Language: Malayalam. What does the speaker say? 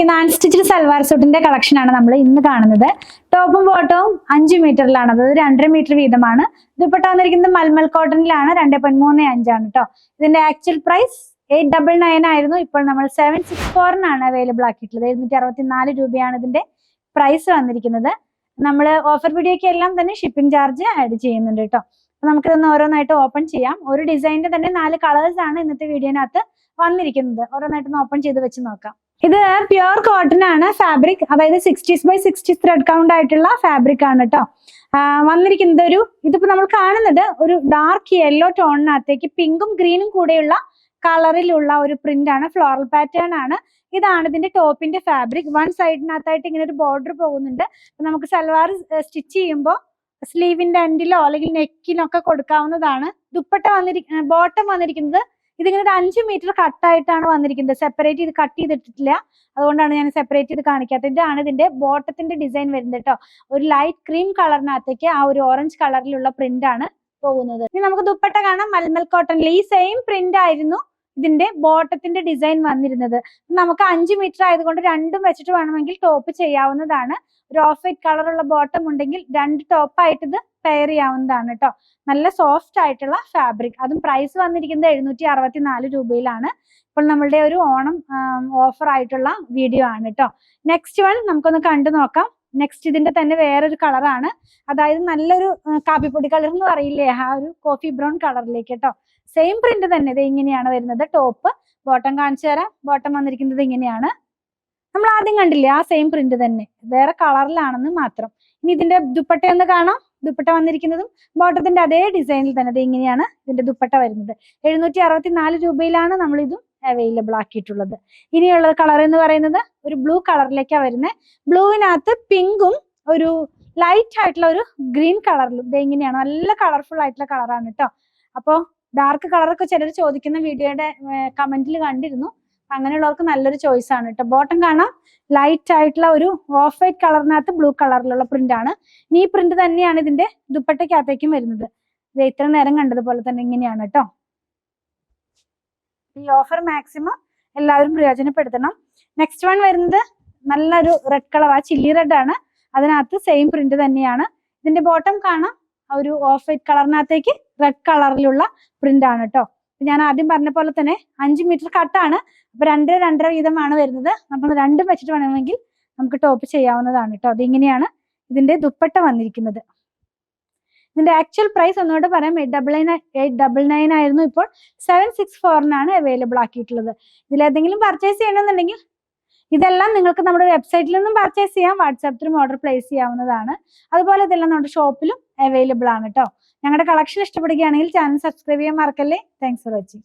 നാൻ സ്റ്റിച്ച്ഡ് സൽവാർ സൂട്ടിന്റെ കളക്ഷൻ ആണ് നമ്മൾ ഇന്ന് കാണുന്നത്. ടോപ്പും ബോട്ടവും 5 മീറ്ററിലാണ്, അതായത് 2.5 മീറ്റർ വീതമാണ്. ദുപ്പട്ട വന്നിരിക്കുന്നത് മൽമൽ കോട്ടണിലാണ്, 2.35 ആണ് കേട്ടോ. ഇതിന്റെ ആക്ച്വൽ പ്രൈസ് 899 ആയിരുന്നു. ഇപ്പോൾ നമ്മൾ 764 അവൈലബിൾ ആക്കിയിട്ടുള്ളത്. 764 രൂപയാണ് ഇതിന്റെ പ്രൈസ് വന്നിരിക്കുന്നത്. നമ്മൾ ഓഫർ വീഡിയോക്ക് എല്ലാം തന്നെ ഷിപ്പിംഗ് ചാർജ് ആഡ് ചെയ്യുന്നുണ്ട് കേട്ടോ. അപ്പൊ നമുക്കിതൊന്ന് ഓരോന്നായിട്ട് ഓപ്പൺ ചെയ്യാം. ഒരു ഡിസൈനിന്റെ തന്നെ 4 കളേഴ്സ് ആണ് ഇന്നത്തെ വീഡിയോനകത്ത് വന്നിരിക്കുന്നത്. ഓരോന്നായിട്ടൊന്ന് ഓപ്പൺ ചെയ്ത് വെച്ച് നോക്കാം. ഇത് പ്യുർ കോട്ടൺ ആണ് ഫാബ്രിക്, അതായത് 60x60 ത്രെഡ് കൗണ്ട് ആയിട്ടുള്ള ഫാബ്രിക് ആണ് കേട്ടോ. വന്നിരിക്കുന്നത് ഇതിപ്പോ നമ്മൾ കാണുന്നത് ഒരു ഡാർക്ക് യെല്ലോ ടോണിനകത്തേക്ക് പിങ്കും ഗ്രീനും കൂടെയുള്ള കളറിലുള്ള ഒരു പ്രിന്റ് ആണ്, ഫ്ലോറൽ പാറ്റേൺ ആണ്. ഇതാണ് ഇതിന്റെ ടോപ്പിന്റെ ഫാബ്രിക്. വൺ സൈഡിനകത്തായിട്ട് ഇങ്ങനെ ഒരു ബോർഡർ പോകുന്നുണ്ട്. നമുക്ക് സൽവാർ സ്റ്റിച്ച് ചെയ്യുമ്പോൾ സ്ലീവിന്റെ എൻഡിലോ അല്ലെങ്കിൽ നെക്കിനൊക്കെ കൊടുക്കാവുന്നതാണ്. ദുപ്പട്ട ബോട്ടം വന്നിരിക്കുന്നത് ഇതിങ്ങനെ ഒരു 5 മീറ്റർ കട്ടായിട്ടാണ് വന്നിരിക്കുന്നത്. സെപ്പറേറ്റ് ഇത് കട്ട് ചെയ്തിട്ടില്ല, അതുകൊണ്ടാണ് ഞാൻ സെപ്പറേറ്റ് ചെയ്ത് കാണിക്കാത്തത്. ഇതാണ് ഇതിന്റെ ബോട്ടത്തിന്റെ ഡിസൈൻ വരുന്നത് കേട്ടോ. ഒരു ലൈറ്റ് ക്രീം കളറിനകത്തേക്ക് ആ ഒരു ഓറഞ്ച് കളറിലുള്ള പ്രിന്റ് ആണ് പോകുന്നത്. ഇനി നമുക്ക് ദുപ്പട്ട കാണാം. മൽമൽ കോട്ടണിൽ ഈ സെയിം പ്രിന്റ് ആയിരുന്നു ഇതിന്റെ ബോട്ടത്തിന്റെ ഡിസൈൻ വന്നിരുന്നത്. നമുക്ക് 5 മീറ്റർ ആയതുകൊണ്ട് രണ്ടും വെച്ചിട്ട് വേണമെങ്കിൽ ടോപ്പ് ചെയ്യാവുന്നതാണ്. ഒരു ഓഫ് വൈറ്റ് കളറുള്ള ബോട്ടം ഉണ്ടെങ്കിൽ 2 ടോപ്പായിട്ട് ഇത് പെയർ ചെയ്യാവുന്നതാണ് കേട്ടോ. നല്ല സോഫ്റ്റ് ആയിട്ടുള്ള ഫാബ്രിക്. അതും പ്രൈസ് വന്നിരിക്കുന്നത് 764 രൂപയിലാണ്. ഇപ്പോൾ നമ്മളുടെ ഒരു ഓണം ഓഫർ ആയിട്ടുള്ള വീഡിയോ ആണ് കേട്ടോ. നെക്സ്റ്റ് വൺ നമുക്കൊന്ന് കണ്ടു നോക്കാം. നെക്സ്റ്റ് ഇതിന്റെ തന്നെ വേറൊരു കളറാണ്, അതായത് നല്ലൊരു കാപ്പിപ്പൊടി കളർ എന്ന് പറയില്ലേ, ആ ഒരു കോഫി ബ്രൗൺ കളറിലേക്ക് കേട്ടോ. സെയിം പ്രിന്റ് തന്നെ ഇത് ഇങ്ങനെയാണ് വരുന്നത്. ടോപ്പ് ബോട്ടം കാണിച്ചു തരാം. ബോട്ടം വന്നിരിക്കുന്നത് ഇങ്ങനെയാണ്. നമ്മൾ ആദ്യം കണ്ടില്ലേ ആ സെയിം പ്രിന്റ് തന്നെ, വേറെ കളറിലാണെന്ന് മാത്രം. ഇനി ഇതിന്റെ ദുപ്പട്ട ഒന്ന് കാണാം. ദുപ്പട്ട വന്നിരിക്കുന്നതും ബോട്ടത്തിന്റെ അതേ ഡിസൈനിൽ തന്നെ ഇത് ഇങ്ങനെയാണ് ഇതിന്റെ ദുപ്പട്ട വരുന്നത്. 764 രൂപയിലാണ് നമ്മൾ ഇതും അവൈലബിൾ ആക്കിയിട്ടുള്ളത്. ഇനിയുള്ള കളർ എന്ന് പറയുന്നത് ഒരു ബ്ലൂ കളറിലേക്കാണ് വരുന്നത്. ബ്ലൂവിനകത്ത് പിങ്കും ഒരു ലൈറ്റ് ആയിട്ടുള്ള ഒരു ഗ്രീൻ കളറിലും ഇത് ഇങ്ങനെയാണ്. നല്ല കളർഫുൾ ആയിട്ടുള്ള കളറാണ് കേട്ടോ. അപ്പോൾ ഡാർക്ക് കളറൊക്കെ ചിലർ ചോദിക്കുന്ന വീഡിയോയുടെ കമന്റിൽ കണ്ടിരുന്നു. അങ്ങനെയുള്ളവർക്ക് നല്ലൊരു ചോയ്സ് ആണ് കേട്ടോ. ബോട്ടം കാണാം. ലൈറ്റ് ആയിട്ടുള്ള ഒരു ഓഫ് വൈറ്റ് കളറിനകത്ത് ബ്ലൂ കളറിലുള്ള പ്രിന്റ് ആണ്. ഈ പ്രിന്റ് തന്നെയാണ് ഇതിന്റെ ദുപ്പട്ടയ്ക്കകത്തേക്കും വരുന്നത്. ഇത് ഇത്ര നേരം കണ്ടതുപോലെ തന്നെ ഇങ്ങനെയാണ് കേട്ടോ. ഈ ഓഫർ മാക്സിമം എല്ലാവരും പ്രയോജനപ്പെടുത്തണം. നെക്സ്റ്റ് വൺ വരുന്നത് നല്ലൊരു റെഡ് കളർ, ആ ചില്ലി റെഡ് ആണ്. അതിനകത്ത് സെയിം പ്രിന്റ് തന്നെയാണ്. ഇതിന്റെ ബോട്ടം കാണാം. ഒരു ഓഫ് വൈറ്റ് കളറിനകത്തേക്ക് റെഡ് കളറിലുള്ള പ്രിന്റ് ആണ് കേട്ടോ. ഞാൻ ആദ്യം പറഞ്ഞ പോലെ തന്നെ 5 മീറ്റർ കട്ടാണ്. അപ്പൊ 2.5 വീതമാണ് വരുന്നത്. നമ്മൾ രണ്ടും വെച്ചിട്ട് വേണമെങ്കിൽ നമുക്ക് ടോപ്പ് ചെയ്യാവുന്നതാണ് കേട്ടോ. അതിങ്ങനെയാണ് ഇതിന്റെ ദുപ്പട്ട വന്നിരിക്കുന്നത്. ഇതിന്റെ ആക്ച്വൽ പ്രൈസ് ഒന്നുകൂടെ പറയാം, 899 ആയിരുന്നു. ഇപ്പോൾ 764 അവൈലബിൾ ആക്കിയിട്ടുള്ളത്. ഇതിലേതെങ്കിലും പർച്ചേസ് ചെയ്യണമെന്നുണ്ടെങ്കിൽ ഇതെല്ലാം നിങ്ങൾക്ക് നമ്മുടെ വെബ്സൈറ്റിൽ നിന്നും പർച്ചേസ് ചെയ്യാം. വാട്സാപ്പ് ത്രൂ ഓർഡർ പ്ലേസ് ചെയ്യാവുന്നതാണ്. അതുപോലെ ഇതെല്ലാം നമ്മുടെ ഷോപ്പിലും അവൈലബിൾ ആണ് കേട്ടോ. ഞങ്ങളുടെ കളക്ഷൻ ഇഷ്ടപ്പെടുകയാണെങ്കിൽ ചാനൽ സബ്സ്ക്രൈബ് ചെയ്യാൻ മറക്കല്ലേ. Thanks for watching.